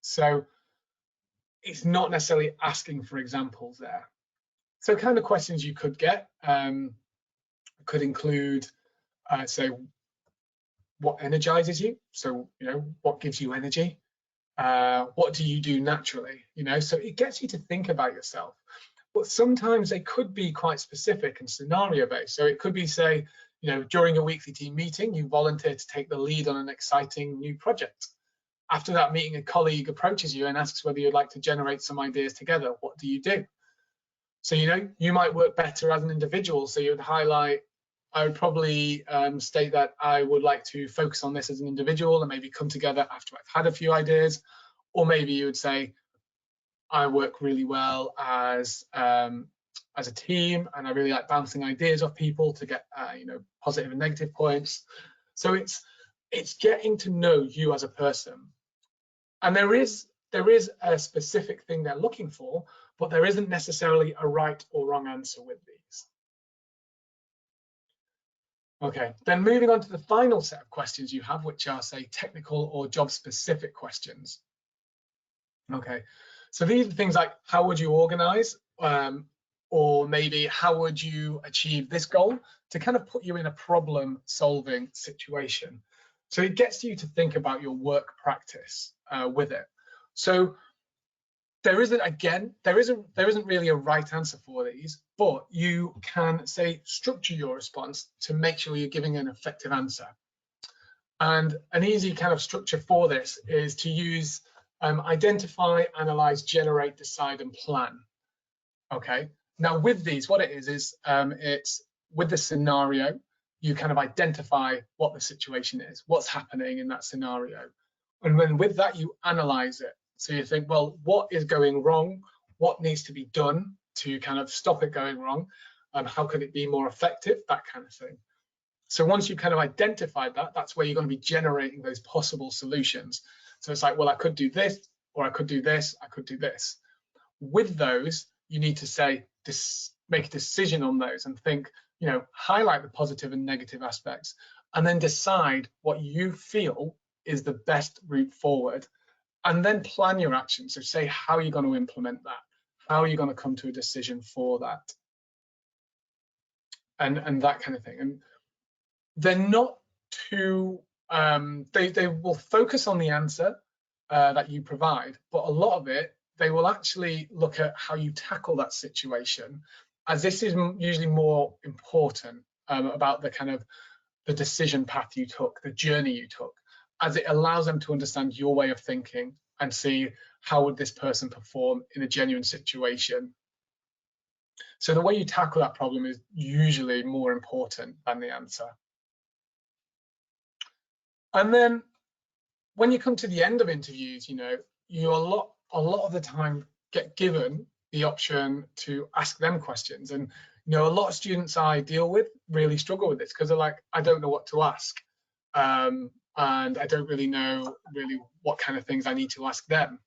So it's not necessarily asking for examples there. So kind of questions you could get could include, say, what energizes you? So, you know, what gives you energy? What do you do naturally? You know, so it gets you to think about yourself. But sometimes they could be quite specific and scenario based. So it could be, say, you know, during a weekly team meeting, you volunteer to take the lead on an exciting new project. After that meeting, a colleague approaches you and asks whether you'd like to generate some ideas together. What do you do? So, you know, you might work better as an individual. So you would highlight, I would probably state that I would like to focus on this as an individual and maybe come together after I've had a few ideas. Or maybe you would say, I work really well as a team, and I really like bouncing ideas off people to get you know, positive and negative points. So it's getting to know you as a person. And there is a specific thing they're looking for, but there isn't necessarily a right or wrong answer with these. Okay, then moving on to the final set of questions you have, which are, say, technical or job specific questions. Okay, so these are things like, how would you organize? Or maybe how would you achieve this goal, to kind of put you in a problem solving situation. So it gets you to think about your work practice with it. So there isn't really a right answer for these, but you can, say, structure your response to make sure you're giving an effective answer. And an easy kind of structure for this is to use identify, analyze, generate, decide, and plan. Okay. Now with these, what it is it's with the scenario, you kind of identify what the situation is, what's happening in that scenario. And then with that, you analyze it. So you think, well, what is going wrong? What needs to be done to kind of stop it going wrong? How could it be more effective? That kind of thing. So once you've kind of identified that, that's where you're going to be generating those possible solutions. So it's like, well, I could do this, or I could do this, I could do this. With those, you need to say, make a decision on those and think, you know, highlight the positive and negative aspects, and then decide what you feel is the best route forward, and then plan your action. So say how you're going to implement that, how are you going to come to a decision for that, and that kind of thing. And they're not too, they will focus on the answer that you provide, but a lot of it, they will actually look at how you tackle that situation, as this is usually more important about the kind of the decision path you took, the journey you took, as it allows them to understand your way of thinking and see how would this person perform in a genuine situation. So the way you tackle that problem is usually more important than the answer. And then when you come to the end of interviews, you a lot of the time get given the option to ask them questions. And a lot of students I deal with really struggle with this because they're like, I don't know what to ask. And I don't really know what kind of things I need to ask them.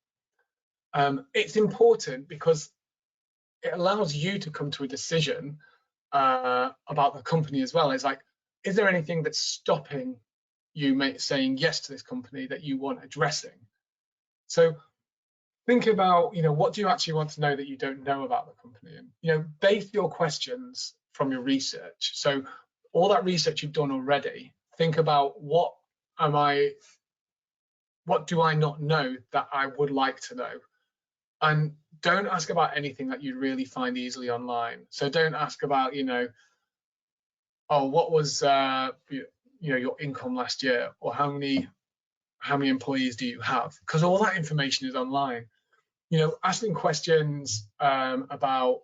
It's important because it allows you to come to a decision about the company as well. It's like, is there anything that's stopping you saying yes to this company that you want addressing? So think about, what do you actually want to know that you don't know about the company? And, base your questions from your research. So all that research you've done already, think about what do I not know that I would like to know? And don't ask about anything that you really find easily online. So don't ask about, oh, what was your income last year, or how many employees do you have? Because all that information is online. Asking questions about,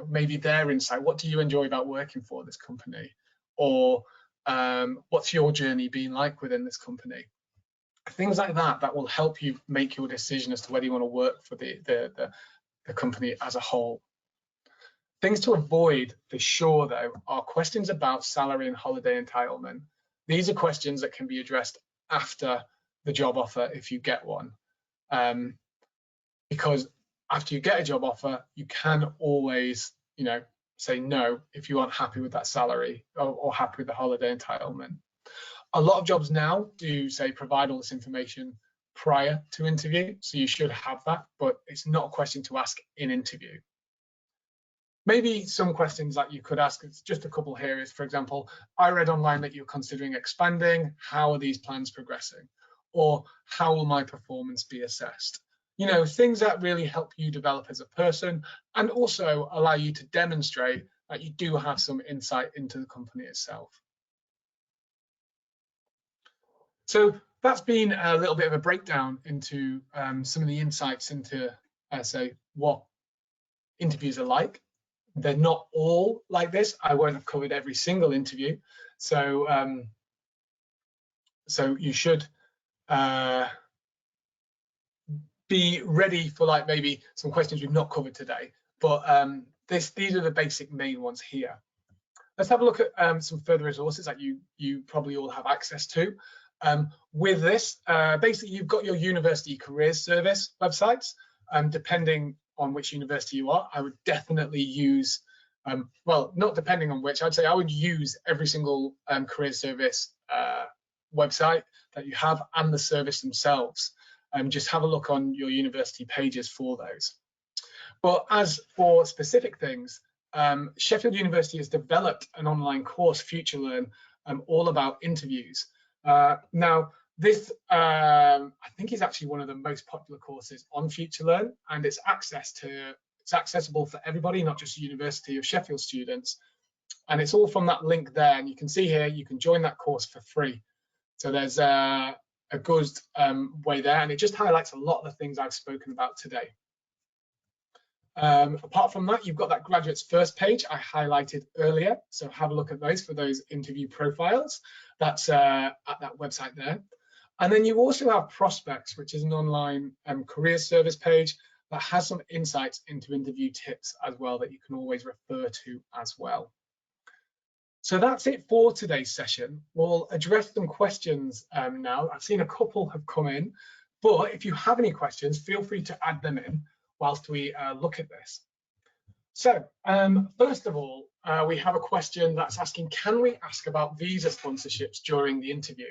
maybe their insight. What do you enjoy about working for this company? Or what's your journey been like within this company? Things like that will help you make your decision as to whether you want to work for the company as a whole. Things to avoid for sure, though, are questions about salary and holiday entitlement. These are questions that can be addressed after the job offer if you get one. Because after you get a job offer, you can always, say no if you aren't happy with that salary or happy with the holiday entitlement. A lot of jobs now do say provide all this information prior to interview, so you should have that, but it's not a question to ask in interview. Maybe some questions that you could ask, it's just a couple here, is, for example, I read online that you're considering expanding. How are these plans progressing? Or how will my performance be assessed? Things that really help you develop as a person and also allow you to demonstrate that you do have some insight into the company itself. So that's been a little bit of a breakdown into some of the insights into, say, what interviews are like. They're not all like this. I won't have covered every single interview. So, so you should be ready for maybe some questions we've not covered today. But these are the basic main ones here. Let's have a look at some further resources that you probably all have access to. With this, basically you've got your university careers service websites. Depending on which university you are, I would definitely use, well, not depending on which, I'd say I would use every single careers service website that you have and the service themselves. Just have a look on your university pages for those. But as for specific things, Sheffield University has developed an online course, FutureLearn, all about interviews. Now, this I think is actually one of the most popular courses on FutureLearn, and it's accessible for everybody, not just University of Sheffield students. And it's all from that link there, and you can see here you can join that course for free. So there's a good way there, and it just highlights a lot of the things I've spoken about today. Apart from that, you've got that graduates first page I highlighted earlier, so have a look at those for those interview profiles. That's at that website there. And then you also have prospects, which is an online career service page that has some insights into interview tips as well that you can always refer to as well. So that's it for today's session. We'll address some questions now. I've seen a couple have come in, but if you have any questions, feel free to add them in whilst we look at this. So first of all, we have a question that's asking, can we ask about visa sponsorships during the interview?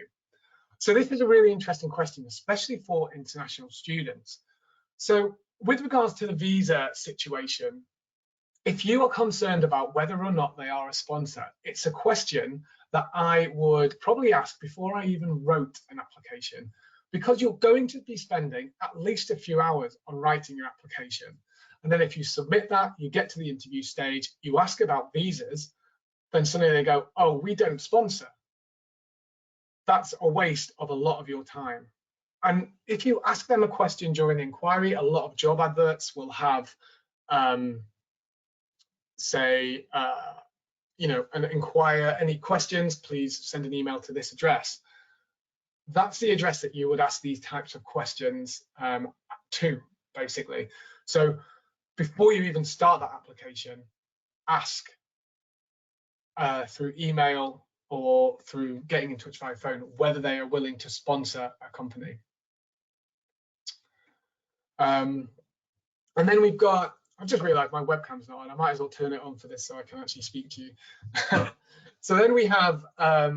So this is a really interesting question, especially for international students. So with regards to the visa situation, if you are concerned about whether or not they are a sponsor, it's a question that I would probably ask before I even wrote an application, because you're going to be spending at least a few hours on writing your application. And then if you submit that, you get to the interview stage, you ask about visas, then suddenly they go, oh, we don't sponsor. That's a waste of a lot of your time. And if you ask them a question during the inquiry, a lot of job adverts will have say, and inquire any questions, please send an email to this address. That's the address that you would ask these types of questions to, basically. So before you even start that application, ask through email or through getting in touch via phone whether they are willing to sponsor a company. And then we've got, I've just realized my webcam's not on. I might as well turn it on for this so I can actually speak to you. So then we have, how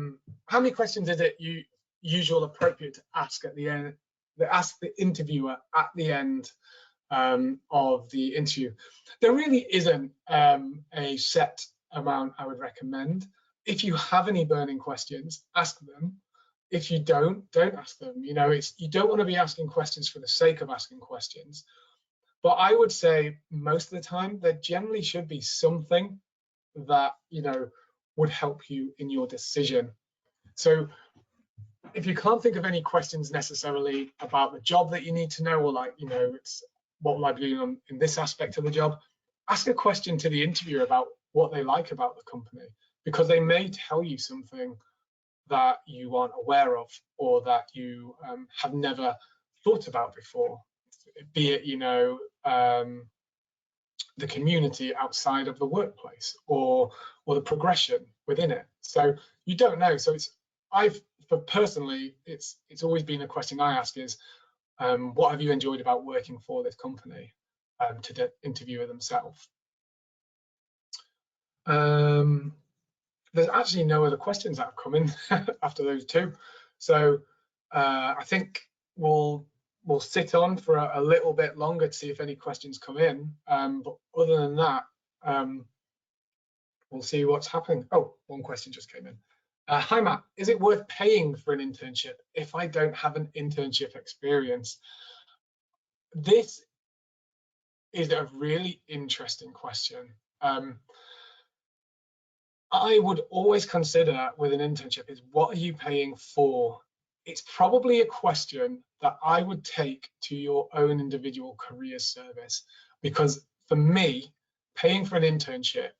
many questions is it usual appropriate to ask at the end, ask the interviewer at the end of the interview? There really isn't a set amount I would recommend. If you have any burning questions, ask them. If you don't ask them. You don't want to be asking questions for the sake of asking questions. But I would say most of the time there generally should be something that would help you in your decision. So if you can't think of any questions necessarily about the job that you need to know, or it's what will I be doing in this aspect of the job, ask a question to the interviewer about what they like about the company, because they may tell you something that you aren't aware of or that you have never thought about before, be it the community outside of the workplace or the progression within it. So you don't know. So personally, it's always been a question I ask is, what have you enjoyed about working for this company, to the interviewer themselves. There's actually no other questions that have come in after those two. So I think we'll sit on for a little bit longer to see if any questions come in. But other than that, we'll see what's happening. Oh, one question just came in. Hi, Matt. Is it worth paying for an internship if I don't have an internship experience? This is a really interesting question. I would always consider with an internship is, what are you paying for? It's probably a question that I would take to your own individual career service, because for me, paying for an internship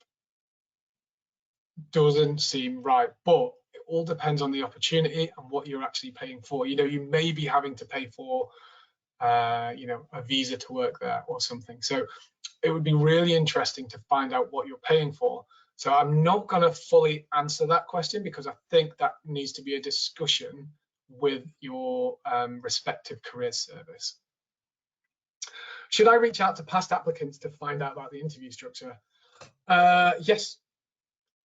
doesn't seem right, but it all depends on the opportunity and what you're actually paying for. You may be having to pay for a visa to work there or something. So it would be really interesting to find out what you're paying for. So I'm not going to fully answer that question, because I think that needs to be a discussion with your respective career service. Should I reach out to past applicants to find out about the interview structure? Yes,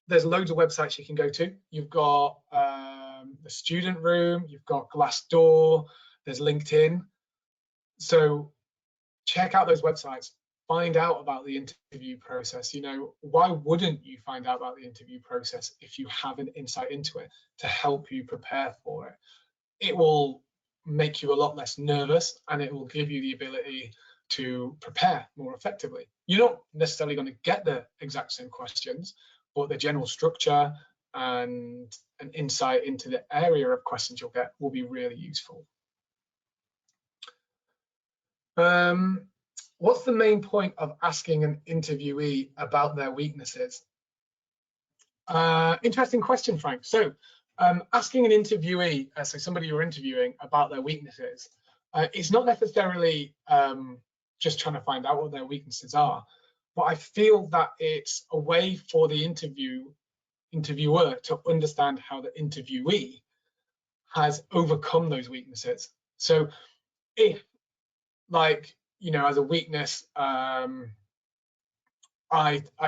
there's loads of websites you can go to. You've got the Student Room, you've got Glassdoor, there's LinkedIn. So check out those websites. Find out about the interview process. Why wouldn't you find out about the interview process if you have an insight into it to help you prepare for it? It will make you a lot less nervous, and it will give you the ability to prepare more effectively. You're not necessarily going to get the exact same questions, but the general structure and an insight into the area of questions you'll get will be really useful. What's the main point of asking an interviewee about their weaknesses? Interesting question, Frank. So asking an interviewee, so somebody you're interviewing, about their weaknesses, it's not necessarily just trying to find out what their weaknesses are, but I feel that it's a way for the interviewer to understand how the interviewee has overcome those weaknesses. So if, as a weakness, I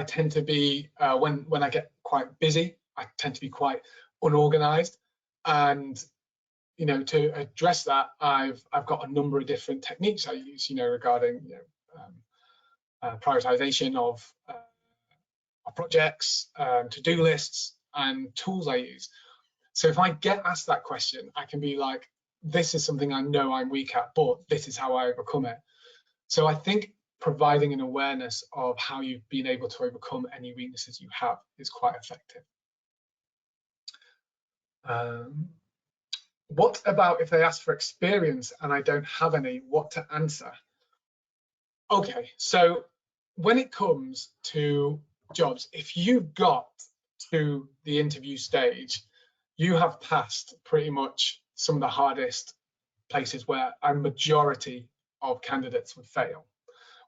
tend to be, when I get quite busy, I tend to be quite unorganized, and to address that, I've got a number of different techniques I use, regarding prioritization of projects, to-do lists, and tools I use. So if I get asked that question, I can be like, this is something I know I'm weak at, but this is how I overcome it. So I think providing an awareness of how you've been able to overcome any weaknesses you have is quite effective. What about if they ask for experience and I don't have any? What to answer? Okay, so when it comes to jobs, if you got to the interview stage, you have passed pretty much some of the hardest places where a majority of candidates would fail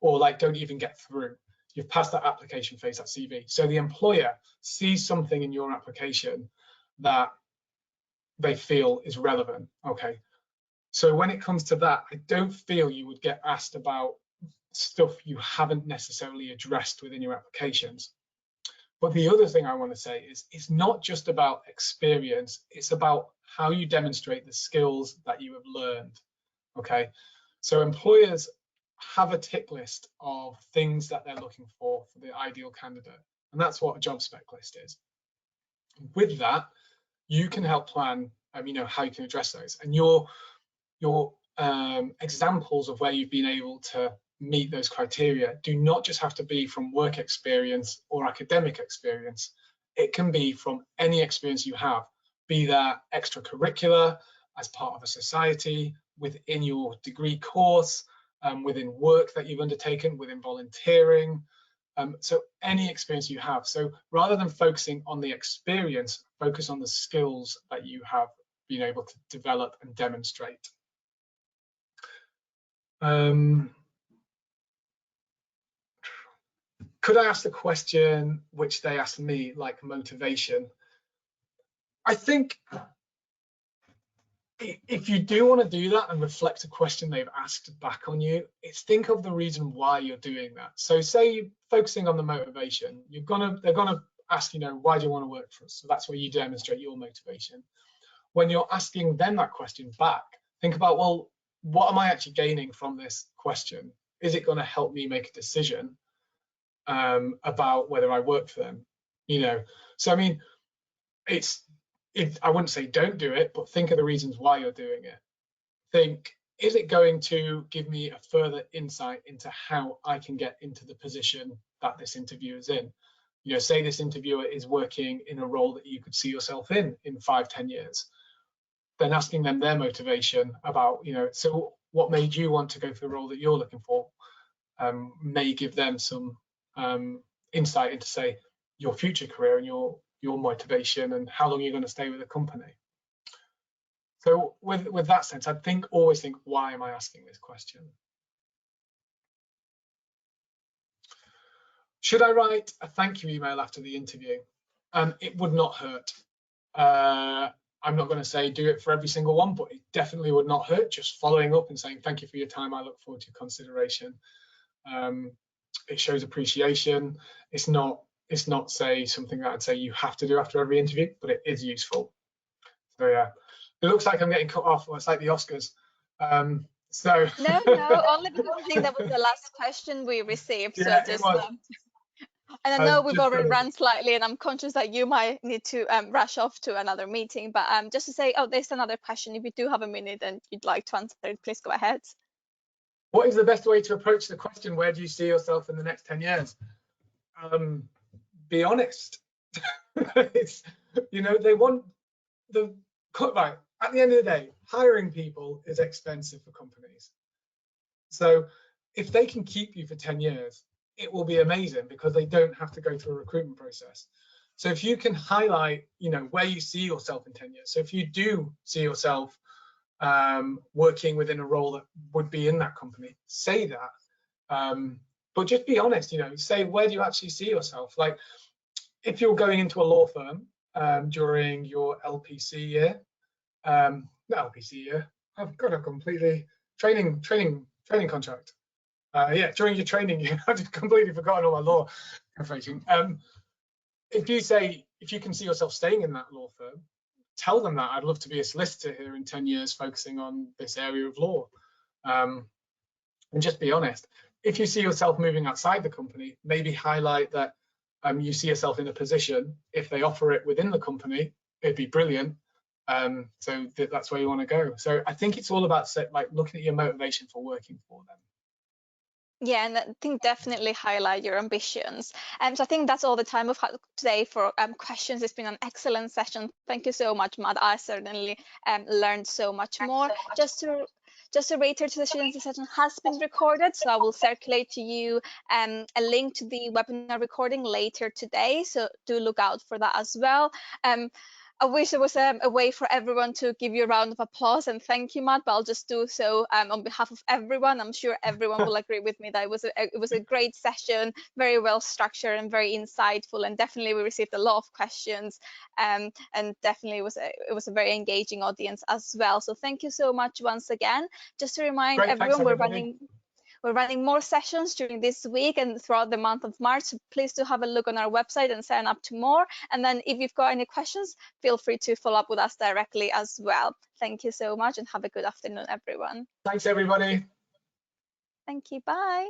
or like don't even get through. You've passed that application phase, that CV. So the employer sees something in your application that they feel is relevant. Okay. So when it comes to that, I don't feel you would get asked about stuff you haven't necessarily addressed within your applications. But the other thing I want to say is it's not just about experience, it's about how you demonstrate the skills that you have learned. Okay. So employers have a tick list of things that they're looking for the ideal candidate. And that's what a job spec list is. With that, you can help plan, how you can address those. And your examples of where you've been able to meet those criteria do not just have to be from work experience or academic experience. It can be from any experience you have, be that extracurricular, as part of a society, within your degree course, within work that you've undertaken, within volunteering. So any experience you have. So rather than focusing on the experience, focus on the skills that you have been able to develop and demonstrate. Could I ask the question which they asked me, like motivation? I think if you do want to do that and reflect a question they've asked back on you, it's think of the reason why you're doing that. So say focusing on the motivation, they're gonna ask, why do you want to work for us? So that's where you demonstrate your motivation. When you're asking them that question back, think about, well, what am I actually gaining from this question? Is it going to help me make a decision about whether I work for them? So I mean, I wouldn't say don't do it, but think of the reasons why you're doing it. Think, is it going to give me a further insight into how I can get into the position that this interviewer is in? Say this interviewer is working in a role that you could see yourself in 5-10 years. Then asking them their motivation about, so what made you want to go for the role that you're looking for, may give them some insight into, say, your future career and your motivation and how long you're going to stay with the company. So with that sense, always think, why am I asking this question? Should I write a thank you email after the interview? It would not hurt. I'm not going to say do it for every single one, but it definitely would not hurt just following up and saying thank you for your time. I look forward to your consideration. It shows appreciation. It's not say something that I'd say you have to do after every interview, but it is useful. So yeah, it looks like I'm getting cut off. Well, it's like the Oscars. So no, only because I think that was the last question we received. Yeah, so just, it was. and I know we've already run slightly, and I'm conscious that you might need to rush off to another meeting. But just to say, there's another question. If you do have a minute and you'd like to answer it, please go ahead. What is the best way to approach the question, where do you see yourself in the next 10 years? Be honest. It's, they want right. At the end of the day, hiring people is expensive for companies. So if they can keep you for 10 years, it will be amazing because they don't have to go through a recruitment process. So if you can highlight, where you see yourself in 10 years. So if you do see yourself working within a role that would be in that company, say that. But just be honest, say, where do you actually see yourself? Like, if you're going into a law firm during your LPC year, not LPC year, I've got a completely training contract. Yeah, during your training year, I've just completely forgotten all my law information. If you can see yourself staying in that law firm, tell them that I'd love to be a solicitor here in 10 years, focusing on this area of law. And just be honest. If you see yourself moving outside the company, maybe highlight that you see yourself in a position, if they offer it within the company, it'd be brilliant. So that's where you want to go. So I think it's all about looking at your motivation for working for them. Yeah, and I think definitely highlight your ambitions. So I think that's all the time we've had today for questions. It's been an excellent session. Thank you so much, Matt. I certainly learned so much more. Just to Just to reiterate, the session has been recorded, so I will circulate to you a link to the webinar recording later today, so do look out for that as well. I wish there was a way for everyone to give you a round of applause and thank you, Matt, but I'll just do so on behalf of everyone. I'm sure everyone will agree with me that it was a great session, very well structured and very insightful, and definitely we received a lot of questions, and definitely it was a very engaging audience as well. So thank you so much once again. Just to remind everyone, we're running more sessions during this week and throughout the month of March. So please do have a look on our website and sign up to more. And then if you've got any questions, feel free to follow up with us directly as well. Thank you so much and have a good afternoon, everyone. Thanks, everybody. Thank you. Bye.